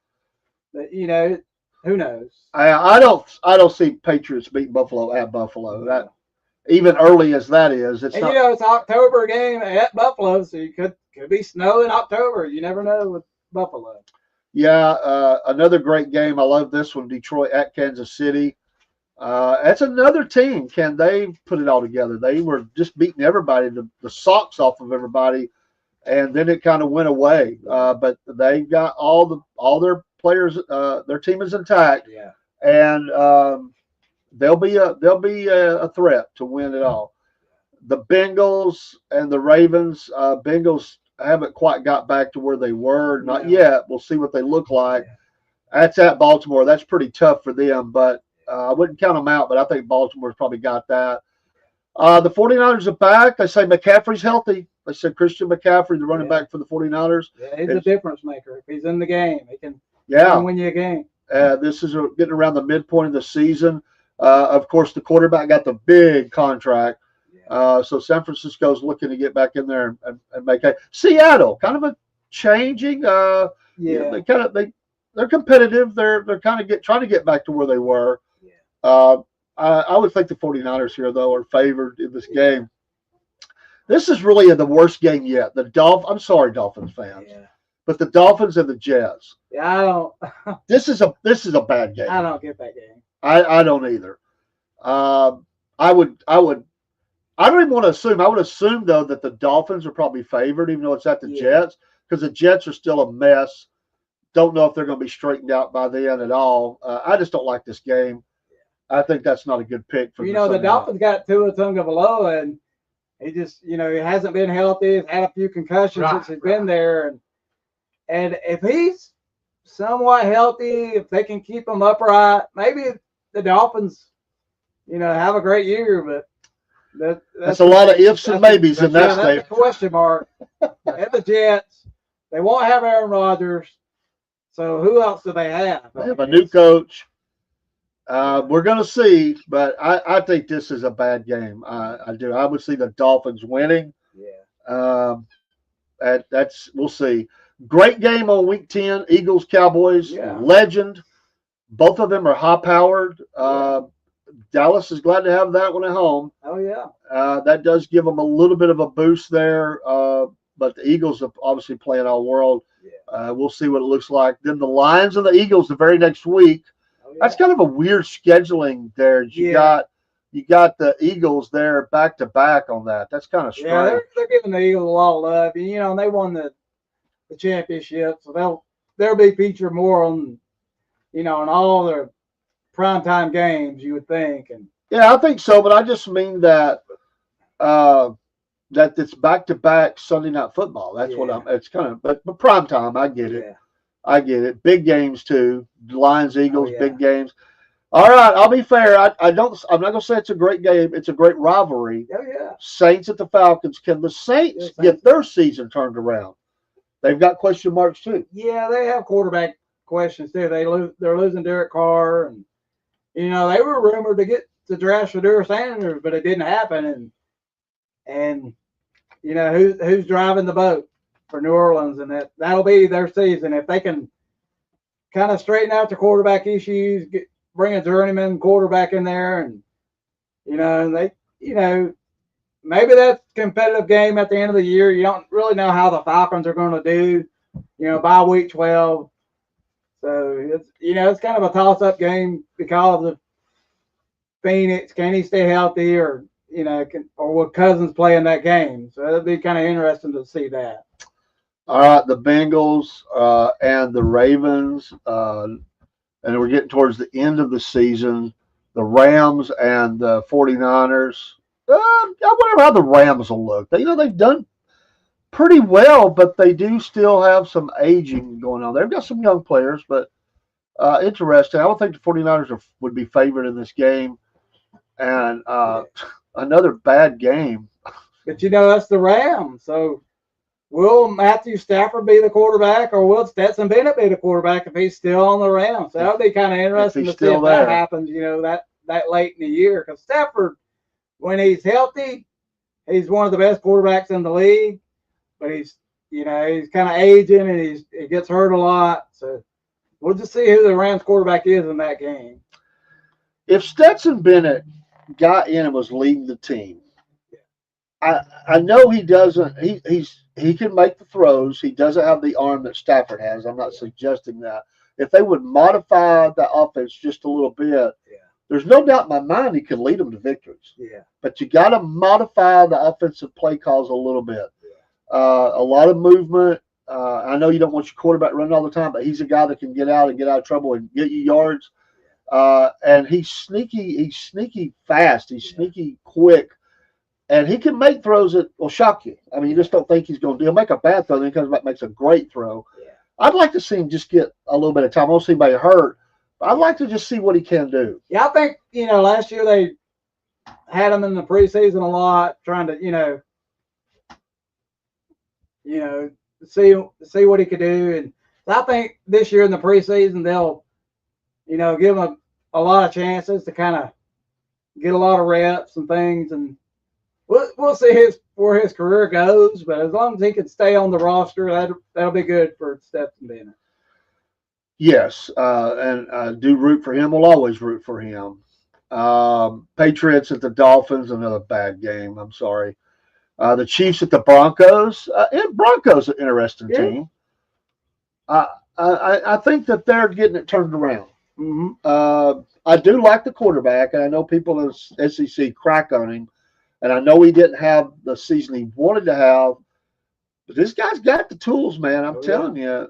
But who knows? I don't see Patriots beating Buffalo at Buffalo. That even early as that is, it's not. It's October game at Buffalo, so you could be snow in October. You never know with Buffalo. Yeah, another great game. I love this one. Detroit at Kansas City. That's another team. Can they put it all together? They were just beating everybody, the socks off of everybody. And then it kind of went away, but they got all their players. Their team is intact, and they'll be a threat to win it all. The Bengals and the Ravens. Bengals haven't quite got back to where they were, not yet. We'll see what they look like. That's at Baltimore. That's pretty tough for them, but I wouldn't count them out. But I think Baltimore's probably got that. The 49ers are back. They say McCaffrey's healthy. They said Christian McCaffrey, the running back for the 49ers. Yeah, he's a difference maker. If he's in the game, he can win you a game. This is getting around the midpoint of the season. Of course, the quarterback got the big contract. So San Francisco's looking to get back in there and make it. Seattle, kind of a changing. They're competitive. They're kind of trying to get back to where they were. Yeah. I would think the 49ers here though are favored in this game. This is really the worst game yet. I'm sorry, Dolphins fans, but the Dolphins and the Jets. Yeah, I don't. This is a bad game. I don't get that game. I don't either. I don't even want to assume. I would assume though that the Dolphins are probably favored, even though it's at the Jets, because the Jets are still a mess. Don't know if they're going to be straightened out by then at all. I just don't like this game. I think that's not a good pick for. The Dolphins got Tua Tagovailoa, and he just, he hasn't been healthy. He's had a few concussions since he's been there, and if he's somewhat healthy, if they can keep him upright, maybe the Dolphins, have a great year. But that's a lot of ifs and maybes in that statement. That's a question mark. And the Jets, they won't have Aaron Rodgers. So who else do they have? They have a new coach. We're going to see, but I think this is a bad game. I do. I would see the Dolphins winning. Yeah. We'll see. Great game on Week 10. Eagles, Cowboys, legend. Both of them are high-powered. Dallas is glad to have that one at home. Oh, yeah. That does give them a little bit of a boost there. But the Eagles are obviously playing all world. Yeah. We'll see what it looks like. Then the Lions and the Eagles the very next week. Oh, yeah. That's kind of a weird scheduling there. You got the Eagles there back to back on that. That's kind of strange. Yeah, they're giving the Eagles a lot of love. And they won the championship, so they'll be featured more on on all their primetime games, you would think. And yeah, I think so, but I just mean that that it's back to back Sunday night football. That's what it's kind of, but prime time, I get it. I get it. Big games too. Lions, Eagles, big games. All right, I'll be fair. I'm not gonna say it's a great game. It's a great rivalry. Oh yeah. Saints at the Falcons. Can the Saints get their season turned around? They've got question marks too. Yeah, they have quarterback questions too. They're losing Derek Carr, and they were rumored to get to draft Shedeur Sanders, but it didn't happen. And who's driving the boat for New Orleans, and that'll be their season if they can kind of straighten out the quarterback issues, bring a journeyman quarterback in there, and maybe that's a competitive game at the end of the year. You don't really know how the Falcons are going to do, by week 12. So it's kind of a toss-up game because of Phoenix. Can he stay healthy, or or will Cousins play in that game? So it'll be kind of interesting to see that. All right, the Bengals and the Ravens, and we're getting towards the end of the season. The Rams and the 49ers. I wonder how the Rams will look. They've done pretty well, but they do still have some aging going on. They've got some young players, but interesting. I would think the 49ers would be favored in this game. And another bad game. But that's the Rams. So will Matthew Stafford be the quarterback, or will Stetson Bennett be the quarterback if he's still on the Rams? So that would be kind of interesting to see if that happens, that late in the year. Because Stafford, when he's healthy, he's one of the best quarterbacks in the league. But he's kind of aging, and he gets hurt a lot. So we'll just see who the Rams quarterback is in that game. If Stetson Bennett got in and was leading the team, I know he doesn't. He can make the throws. He doesn't have the arm that Stafford has. I'm not suggesting that. If they would modify the offense just a little bit, there's no doubt in my mind he could lead them to victories. Yeah. But you got to modify the offensive play calls a little bit. A lot of movement. I know you don't want your quarterback running all the time, but he's a guy that can get out and get out of trouble and get you yards. And he's sneaky. He's sneaky fast. He's sneaky quick. And he can make throws that will shock you. I mean, you just don't think he's going to do. He'll make a bad throw, then he comes back and makes a great throw. Yeah. I'd like to see him just get a little bit of time. I don't see anybody hurt. But I'd like to just see what he can do. Yeah, I think, last year they had him in the preseason a lot, trying to, see what he could do. And I think this year in the preseason they'll, give him a lot of chances to kind of get a lot of reps and things, and we'll see where his career goes, but as long as he can stay on the roster, that'll be good for Stetson Bennett. Yes, and I do root for him. We'll always root for him. Patriots at the Dolphins, another bad game. I'm sorry. The Chiefs at the Broncos. And Broncos an interesting team. I think that they're getting it turned around. Mm-hmm. I do like the quarterback, and I know people in the SEC crack on him, and I know he didn't have the season he wanted to have, but this guy's got the tools, man. I'm telling you.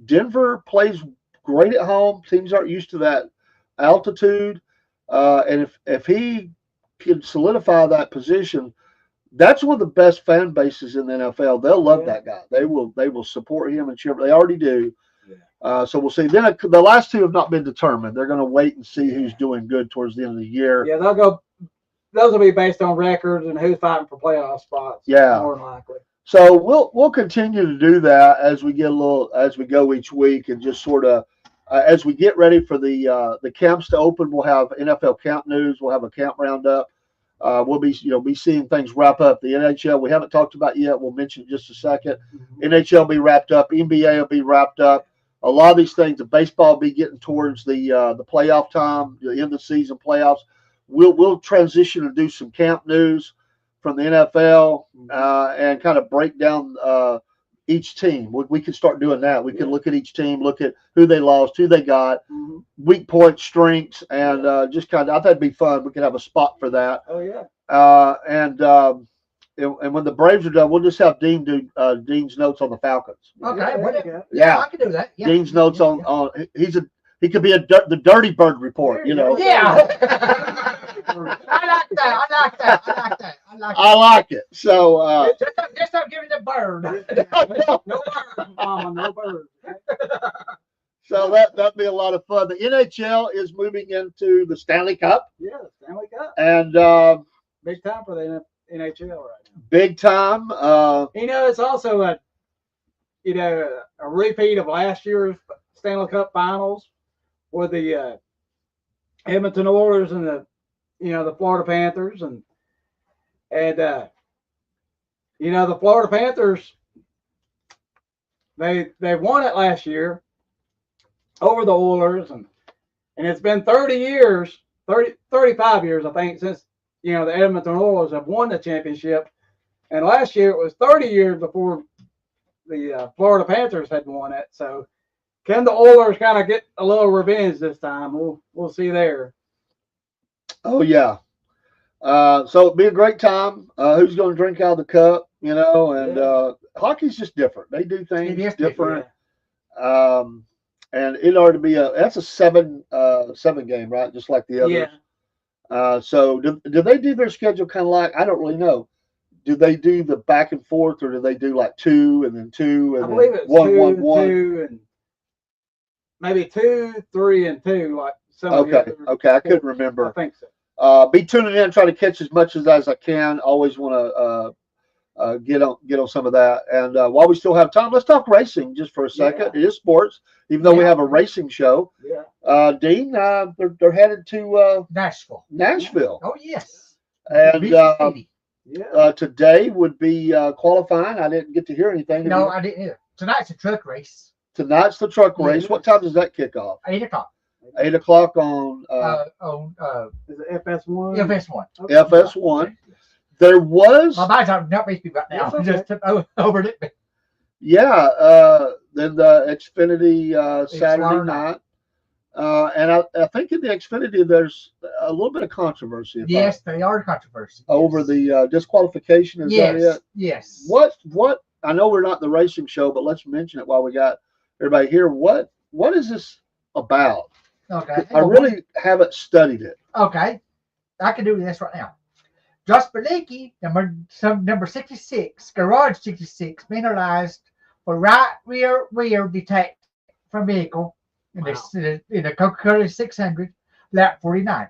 Denver plays great at home. Teams aren't used to that altitude, and if he can solidify that position, that's one of the best fan bases in the NFL. They'll love that guy. They will support him and cheer. They already do. So we'll see. Then the last two have not been determined. They're going to wait and see who's doing good towards the end of the year. Yeah, those will be based on records and who's fighting for playoff spots. Yeah, more than likely. So we'll continue to do that as we go each week, and just sort of as we get ready for the camps to open. We'll have NFL camp news. We'll have a camp roundup. We'll be seeing things wrap up. The NHL we haven't talked about yet. We'll mention in just a second. NHL will be wrapped up. NBA will be wrapped up. A lot of these things. The baseball will be getting towards the playoff time, the end of the season playoffs. We'll transition and do some camp news from the NFL and kind of break down each team. We can start doing that. We can look at each team, look at who they lost, who they got, weak points, strengths, and just kind of. I thought it'd be fun. We could have a spot for that. Oh yeah. And when the Braves are done, we'll just have Dean do Dean's notes on the Falcons. Okay. Yeah, I can do that. Yeah. Dean's notes on he could be the Dirty Bird report. Yeah. I like that. I like it. So just don't give me the bird. No bird, Mama, no bird. So that'd be a lot of fun. The NHL is moving into the Stanley Cup. Yeah, Stanley Cup. And big time for the NHL right now. Big time. It's also a repeat of last year's Stanley Cup Finals with the Edmonton Oilers and the Florida Panthers and the Florida Panthers they won it last year over the Oilers and it's been 35 years I think since the Edmonton Oilers have won the championship, and last year it was 30 years before the Florida Panthers had won it. So can the Oilers kind of get a little revenge this time? We'll see there. Oh yeah. So it'll be a great time. Who's going to drink out of the cup? And hockey's just different. They do things different. And it ought to be that's a seven game, right? Just like the others. Yeah. So do they do their schedule kind of like, I don't really know. Do they do the back and forth, or do they do like 2 and then 2 and I believe it's one, 2, 1, 1? 2 and maybe 2, 3, and 2 like some of the other Okay. I couldn't remember. I think so. Be tuning in, try to catch as much as I can. Always want to get on some of that. And while we still have time, let's talk racing just for a second. Yeah. It is sports, even though we have a racing show. Yeah. Dean, they're headed to Nashville. Oh yes. And today would be qualifying. I didn't get to hear anything. No, I didn't either. Tonight's a truck race. Tonight's the truck race. What time does that kick off? 8 o'clock. 8 o'clock on is it FS1? FS1. Okay. FS1. There was. My mind's not with me right now. Okay. Just over it. Yeah. Then the Xfinity Saturday night. And I think in the Xfinity there's a little bit of controversy. Yes, they are controversy. Over the disqualification. Is that it? Yes. What? I know we're not the racing show, but let's mention it while we got everybody here. What is this about? Okay. I really haven't studied it. Okay. I can do this right now. Josh Belicki, number 66, Garage 66, penalized for right rear detect from vehicle in the Coca-Cola 600, lap 49.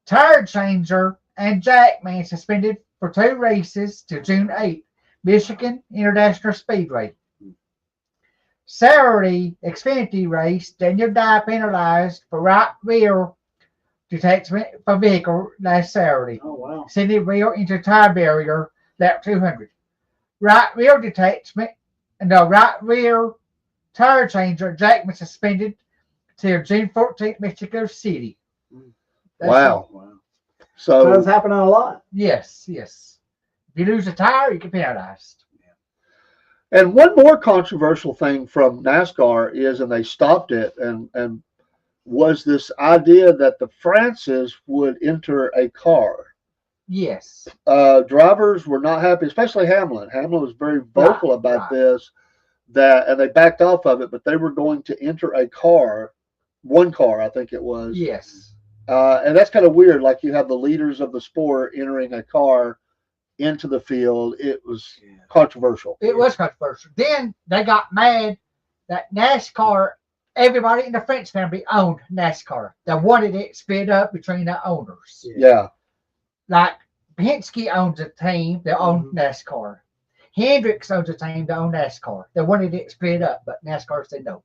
Tire changer and jackman suspended for 2 races till June 8th, Michigan International Speedway. Saturday Xfinity race, Daniel Dye penalized for right rear detect from vehicle last Saturday. Oh wow. Wow. Sending the wheel into tire barrier, lap 200. Right rear detachment, right rear tire changer jackman suspended till June 14th, Mexico City. That's Wow. it. Wow. So it's So happening a lot. Yes, yes. If you lose a tire, you get penalized. and one more controversial thing from NASCAR is, and they stopped it, and was this idea that the Francis would enter a car. Yes. Drivers were not happy, especially Hamlin. Hamlin was very vocal Right, about right. this, and they backed off of it, but they were going to enter a car, one car, I think it was. Yes. And that's kind of weird. Like you have the leaders of the sport entering a car into the field. It was controversial. It was controversial. Then they got mad that NASCAR, everybody in the French family owned NASCAR. They wanted it split up between the owners. Yeah. Like Penske owns a team that owned NASCAR. Hendricks owns a team that owned NASCAR. They wanted it split up, but NASCAR said no.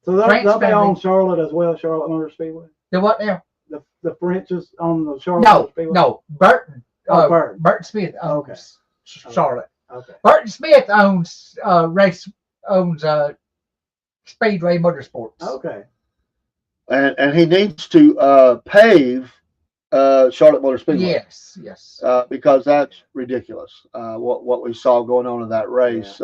So they'll be on Charlotte as well, Charlotte Motor Speedway. The what now? The French is on the Charlotte Motor Speedway. No. Burton. Burton. Burton Smith owns Charlotte. Okay. Burton Smith owns Speedway Motorsports. Okay. And he needs to pave Charlotte Motor Speedway. Yes, yes. Because that's ridiculous. What we saw going on in that race.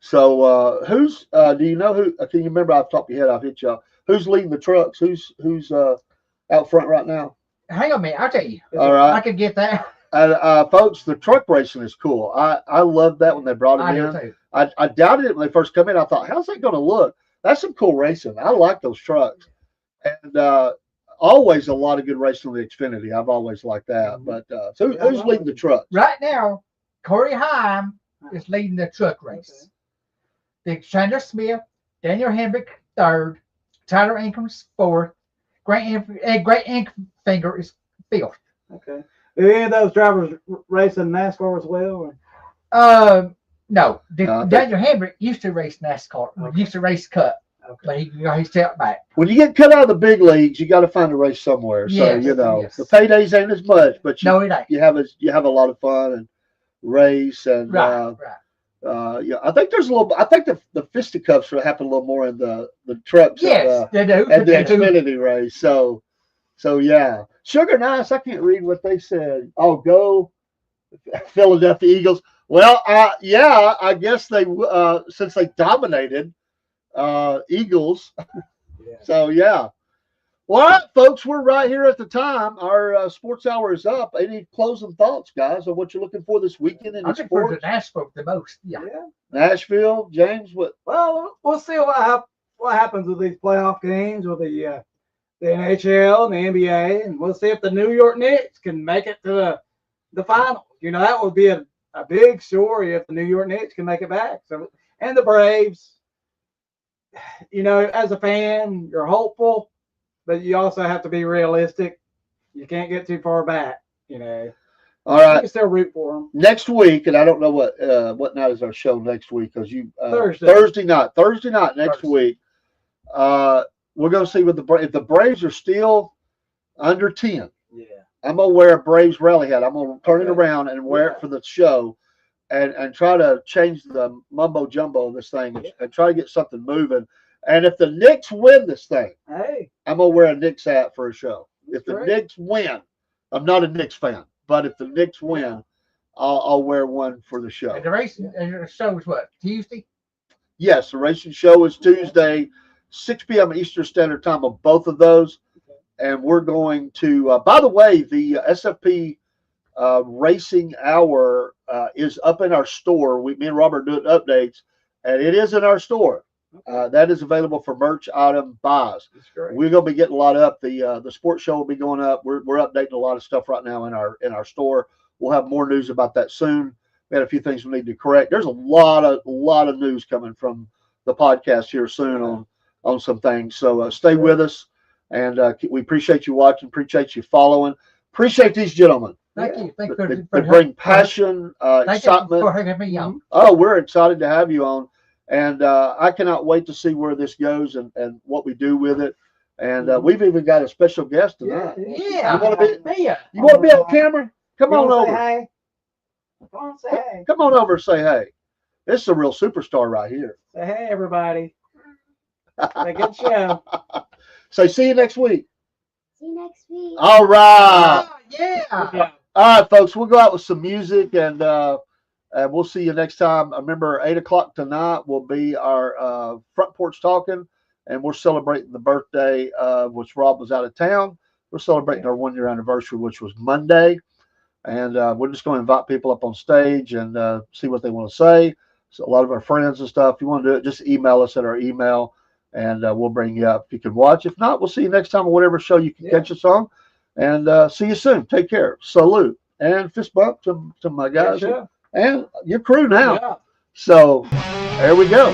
So who's do you know who? Can you remember off the top of your head? I've hit you. Who's leading the trucks? Who's out front right now? Hang on a minute, I'll tell you. All right. I could get that. Folks, the truck racing is cool. I love that when they brought it I do in. too. I doubted it when they first come in. I thought, how's that going to look? That's some cool racing. I like those trucks. And always a lot of good racing on the Xfinity. I've always liked that. But so who's leading the trucks? Right now, Corey Haim is leading the truck race. Big Chandler Smith, Daniel Hemrick third, Tyler Income's fourth, Grant Infinger is fifth. Okay. Do any of those drivers racing NASCAR as well? No. No, Daniel Hemrick used to race NASCAR. Okay. Used to race Cup, Okay. but he stepped back. When you get cut out of the big leagues, you got to find a race somewhere. So Yes, the yes. paydays ain't as much, but No, it ain't. you have a lot of fun and race and Right. yeah. I think there's a little. I think the fisticuffs will happen a little more in the trucks. Yes, they do. And the They do. Xfinity race. So yeah. Sugar Nice. I can't read what they said. Oh, go Philadelphia Eagles. Well, yeah. I guess they since they dominated Eagles. Yeah. So yeah. Well, all right, folks, we're right here at the time. Our sports hour is up. Any closing thoughts, guys, on what you're looking for this weekend in I'm the looking forward sports? to Nashville the most. Yeah. Nashville, James. What? Well, we'll see what happens with these playoff games with the NHL and the NBA, and we'll see if the New York Knicks can make it to the finals. You know, that would be a big story if the New York Knicks can make it back. So, and the Braves. You know, as a fan, you're hopeful, but you also have to be realistic. You can't get too far back. You know. All You right. can still root for them. Next week, and I don't know what night is our show next week because you Thursday night next Thursday. week. We're gonna see what if the Braves are still under 10. Yeah. I'm gonna wear a Braves rally hat. I'm gonna turn it Okay. around and wear it for the show, and try to change the mumbo jumbo of this thing and try to get something moving. And if the Knicks win this thing, Hey. I'm gonna wear a Knicks hat for a show. If the Great. Knicks win, I'm not a Knicks fan, but if the Knicks win, I'll wear one for the show. And the race and the show is what? Tuesday? Yes, the racing show is Tuesday, 6 p.m. Eastern Standard Time on both of those. And we're going to, by the way, the SFP Racing Hour is up in our store. Me and Robert doing updates, and it is in our store. That is available for merch item buys. That's great. We're going to be getting a lot up. The sports show will be going up. We're updating a lot of stuff right now in our store. We'll have more news about that soon. We had a few things we need to correct. There's a lot of news coming from the podcast here soon on some things. So stay with us, and we appreciate you watching. Appreciate you following. Appreciate these gentlemen. Thank you. Thank you They for bring passion, thank you excitement. for having me on. Oh, we're excited to have you on. And I cannot wait to see where this goes and what we do with it. And we've even got a special guest tonight. Yeah. You want to be? Yeah. You want to be on camera? Come on over. Hey? Come on, say hey. Come on over and say hey. This is a real superstar right here. Say hey, everybody. A good show. Say see you next week. See you next week. All right. Yeah. All right, folks. We'll go out with some music and we'll see you next time. Remember, 8 o'clock tonight will be our front porch talking, and we're celebrating the birthday which Rob was out of town. We're celebrating our 1 year anniversary, which was Monday. And we're just going to invite people up on stage and see what they want to say. So a lot of our friends and stuff. If you want to do it, just email us at our email, and we'll bring you up if you can watch. If not, we'll see you next time on whatever show you can catch us on. And see you soon. Take care. Salute. And fist bump to my guys and your crew now. Yeah. So there we go.